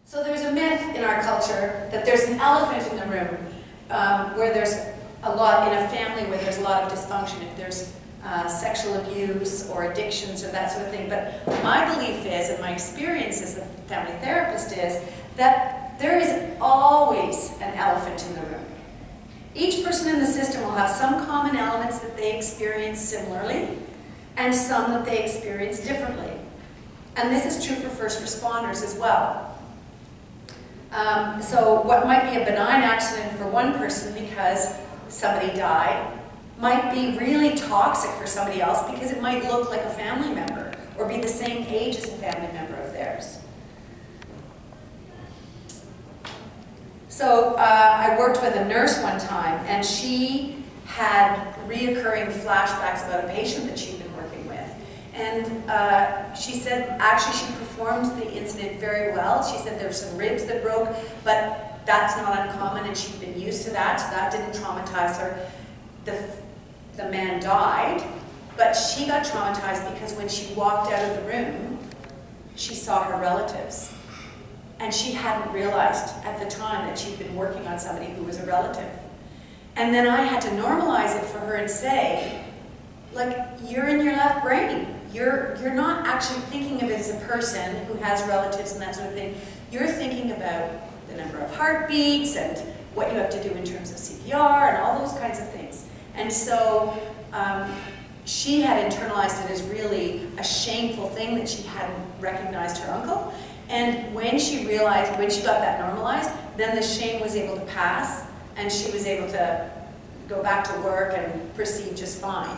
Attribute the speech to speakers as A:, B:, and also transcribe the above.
A: So there's a myth in our culture that there's an elephant in the room where there's a lot, in a family where there's a lot of dysfunction, if there's sexual abuse or addictions or that sort of thing. But my belief is, and my experience as a family therapist is, that there is always an elephant in the room. Each person in the system will have some common elements that they experience similarly and some that they experience differently. And this is true for first responders as well. So what might be a benign accident for one person because somebody died might be really toxic for somebody else because it might look like a family member or be the same age as a family member of theirs. So I worked with a nurse one time, and she had reoccurring flashbacks about a patient that she'd been working with. And she said, actually, she performed the incident very well. She said there were some ribs that broke, but that's not uncommon, and she'd been used to that, so that didn't traumatize her. The man died, but she got traumatized because when she walked out of the room, she saw her relatives. And she hadn't realized at the time that she'd been working on somebody who was a relative. And then I had to normalize it for her and say, like, you're in your left brain. You're not actually thinking of it as a person who has relatives and that sort of thing. You're thinking about the number of heartbeats and what you have to do in terms of CPR and all those kinds of things. And so she had internalized it as really a shameful thing that she hadn't recognized her uncle. And when she realized, when she got that normalized, then the shame was able to pass and she was able to go back to work and proceed just fine.